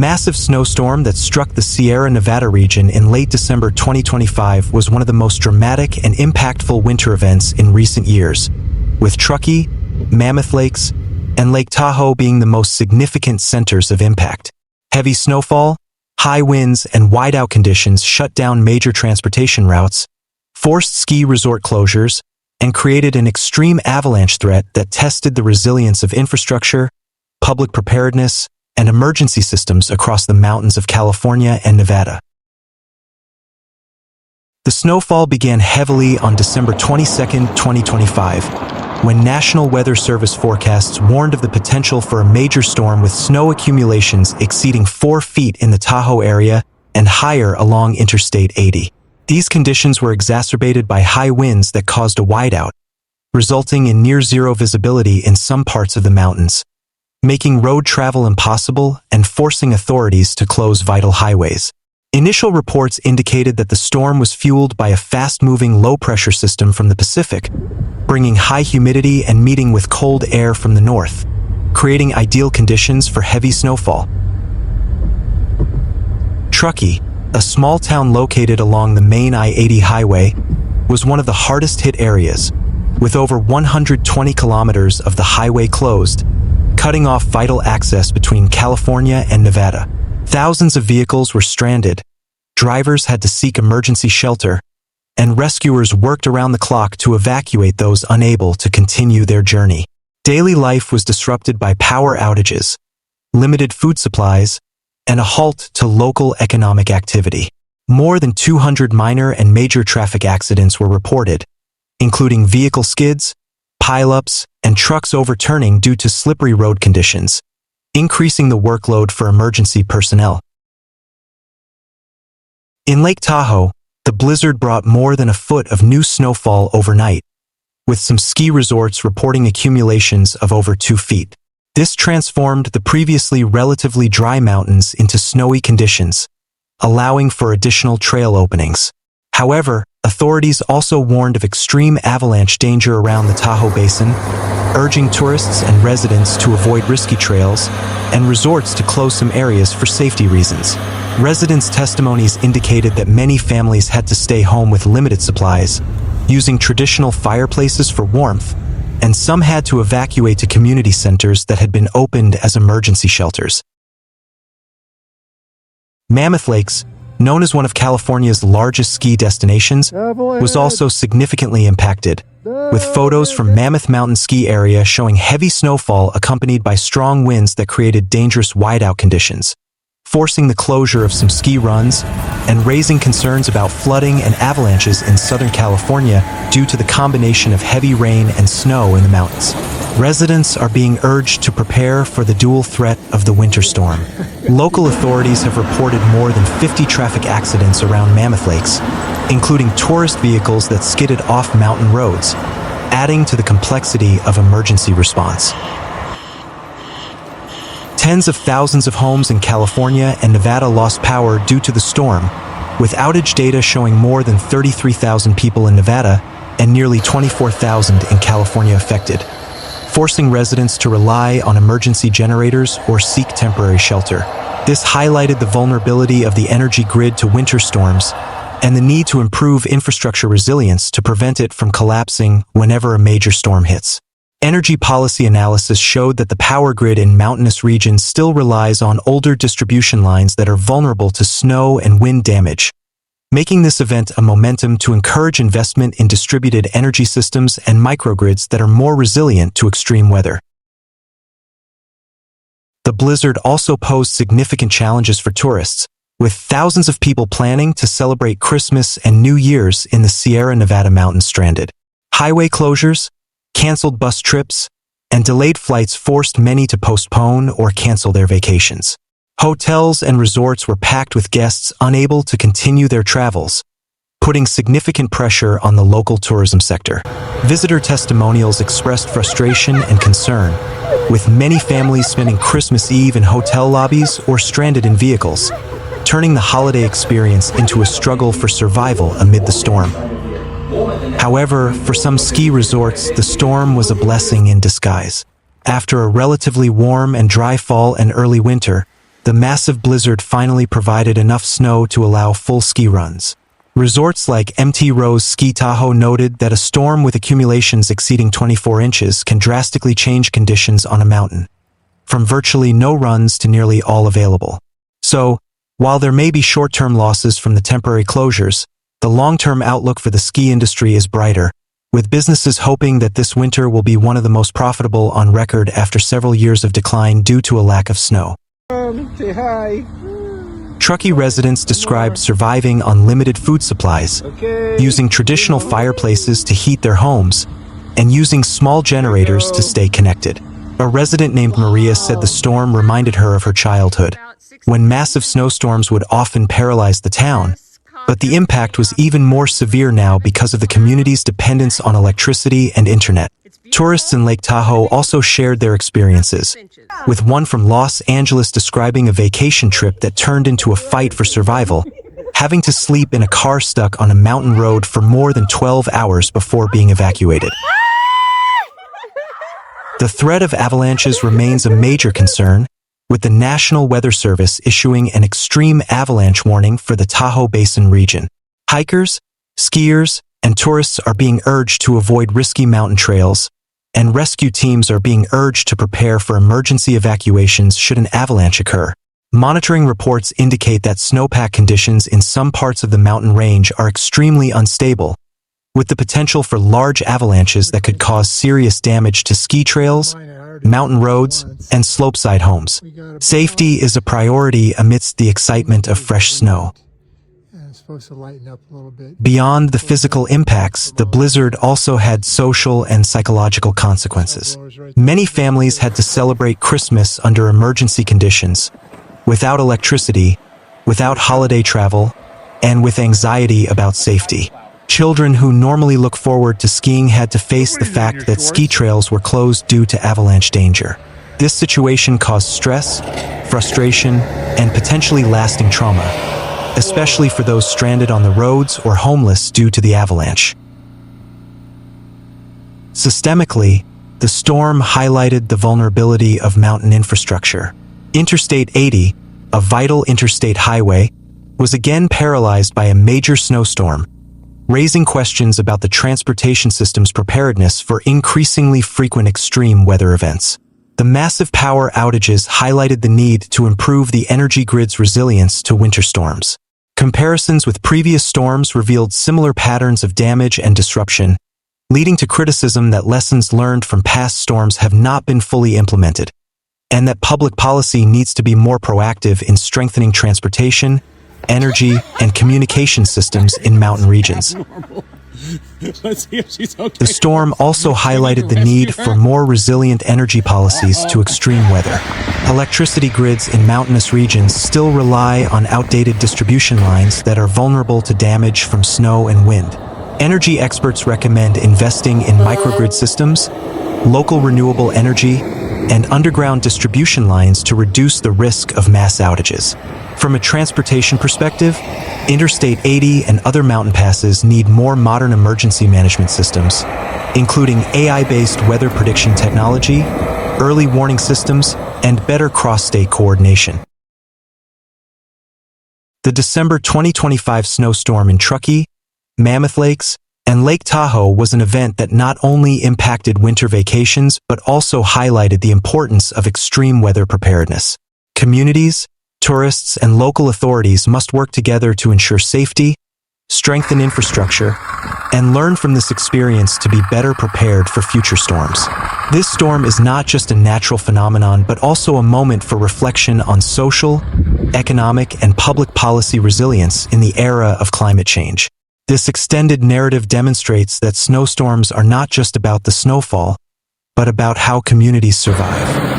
massive snowstorm that struck the Sierra Nevada region in late December 2025 was one of the most dramatic and impactful winter events in recent years, with Truckee, Mammoth Lakes, and Lake Tahoe being the most significant centers of impact. Heavy snowfall, high winds, and whiteout conditions shut down major transportation routes, forced ski resort closures, and created an extreme avalanche threat that tested the resilience of infrastructure, public preparedness, and emergency systems across the mountains of California and Nevada. The snowfall began heavily on December 22, 2025, when National Weather Service forecasts warned of the potential for a major storm with snow accumulations exceeding 4 feet in the Tahoe area and higher along Interstate 80. These conditions were exacerbated by high winds that caused a whiteout, resulting in near-zero visibility in some parts of the mountains, making road travel impossible and forcing authorities to close vital highways. Initial reports indicated that the storm was fueled by a fast-moving low-pressure system from the Pacific, bringing high humidity and meeting with cold air from the north, creating ideal conditions for heavy snowfall. Truckee, a small town located along the main I-80 highway, was one of the hardest-hit areas, with over 120 kilometers of the highway closed, cutting off vital access between California and Nevada. Thousands of vehicles were stranded, drivers had to seek emergency shelter, and rescuers worked around the clock to evacuate those unable to continue their journey. Daily life was disrupted by power outages, limited food supplies, and a halt to local economic activity. More than 200 minor and major traffic accidents were reported, including vehicle skids, pileups, and trucks overturning due to slippery road conditions, increasing the workload for emergency personnel. In Lake Tahoe, the blizzard brought more than a foot of new snowfall overnight, with some ski resorts reporting accumulations of over 2 feet. This transformed the previously relatively dry mountains into snowy conditions, allowing for additional trail openings. However, authorities also warned of extreme avalanche danger around the Tahoe Basin, urging tourists and residents to avoid risky trails and resorts to close some areas for safety reasons. Residents' testimonies indicated that many families had to stay home with limited supplies, using traditional fireplaces for warmth, and some had to evacuate to community centers that had been opened as emergency shelters. Mammoth Lakes, known as one of California's largest ski destinations, was also significantly impacted, with photos from Mammoth Mountain Ski Area showing heavy snowfall accompanied by strong winds that created dangerous whiteout conditions, forcing the closure of some ski runs and raising concerns about flooding and avalanches in Southern California due to the combination of heavy rain and snow in the mountains. Residents are being urged to prepare for the dual threat of the winter storm. Local authorities have reported more than 50 traffic accidents around Mammoth Lakes, including tourist vehicles that skidded off mountain roads, adding to the complexity of emergency response. Tens of thousands of homes in California and Nevada lost power due to the storm, with outage data showing more than 33,000 people in Nevada and nearly 24,000 in California affected, forcing residents to rely on emergency generators or seek temporary shelter. This highlighted the vulnerability of the energy grid to winter storms and the need to improve infrastructure resilience to prevent it from collapsing whenever a major storm hits. Energy policy analysis showed that the power grid in mountainous regions still relies on older distribution lines that are vulnerable to snow and wind damage, making this event a momentum to encourage investment in distributed energy systems and microgrids that are more resilient to extreme weather. The blizzard also posed significant challenges for tourists, with thousands of people planning to celebrate Christmas and New Year's in the Sierra Nevada mountains stranded. Highway closures, canceled bus trips, and delayed flights forced many to postpone or cancel their vacations. Hotels and resorts were packed with guests unable to continue their travels, putting significant pressure on the local tourism sector. Visitor testimonials expressed frustration and concern, with many families spending Christmas Eve in hotel lobbies or stranded in vehicles, turning the holiday experience into a struggle for survival amid the storm. However, for some ski resorts, the storm was a blessing in disguise. After a relatively warm and dry fall and early winter, the massive blizzard finally provided enough snow to allow full ski runs. Resorts like MT Rose Ski Tahoe noted that a storm with accumulations exceeding 24 inches can drastically change conditions on a mountain, from virtually no runs to nearly all available. So, while there may be short-term losses from the temporary closures, the long-term outlook for the ski industry is brighter, with businesses hoping that this winter will be one of the most profitable on record after several years of decline due to a lack of snow. Say hi. Truckee residents described surviving on limited food supplies, using traditional fireplaces to heat their homes, and using small generators to stay connected. A resident named Maria said the storm reminded her of her childhood, when massive snowstorms would often paralyze the town, but the impact was even more severe now because of the community's dependence on electricity and internet. Tourists in Lake Tahoe also shared their experiences, with one from Los Angeles describing a vacation trip that turned into a fight for survival, having to sleep in a car stuck on a mountain road for more than 12 hours before being evacuated. The threat of avalanches remains a major concern, with the National Weather Service issuing an extreme avalanche warning for the Tahoe Basin region. Hikers, skiers, and tourists are being urged to avoid risky mountain trails, and rescue teams are being urged to prepare for emergency evacuations should an avalanche occur. Monitoring reports indicate that snowpack conditions in some parts of the mountain range are extremely unstable, with the potential for large avalanches that could cause serious damage to ski trails, mountain roads, and slopeside homes. Safety is a priority amidst the excitement of fresh snow. Beyond the physical impacts, the blizzard also had social and psychological consequences. Many families had to celebrate Christmas under emergency conditions, without electricity, without holiday travel, and with anxiety about safety. Children who normally look forward to skiing had to face the fact that ski trails were closed due to avalanche danger. This situation caused stress, frustration, and potentially lasting trauma, especially for those stranded on the roads or homeless due to the avalanche. Systemically, the storm highlighted the vulnerability of mountain infrastructure. Interstate 80, a vital interstate highway, was again paralyzed by a major snowstorm, raising questions about the transportation system's preparedness for increasingly frequent extreme weather events. The massive power outages highlighted the need to improve the energy grid's resilience to winter storms. Comparisons with previous storms revealed similar patterns of damage and disruption, leading to criticism that lessons learned from past storms have not been fully implemented, and that public policy needs to be more proactive in strengthening transportation, energy, and communication systems in mountain regions. Let's see if she's okay. The storm also highlighted the need for more resilient energy policies to extreme weather. Electricity grids in mountainous regions still rely on outdated distribution lines that are vulnerable to damage from snow and wind. Energy experts recommend investing in microgrid systems, local renewable energy, and underground distribution lines to reduce the risk of mass outages. From a transportation perspective, Interstate 80 and other mountain passes need more modern emergency management systems, including AI-based weather prediction technology, early warning systems, and better cross-state coordination. The December 2025 snowstorm in Truckee, Mammoth Lakes, and Lake Tahoe was an event that not only impacted winter vacations but also highlighted the importance of extreme weather preparedness. Communities, tourists, and local authorities must work together to ensure safety, strengthen infrastructure, and learn from this experience to be better prepared for future storms. This storm is not just a natural phenomenon but also a moment for reflection on social, economic, and public policy resilience in the era of climate change. This extended narrative demonstrates that snowstorms are not just about the snowfall, but about how communities survive.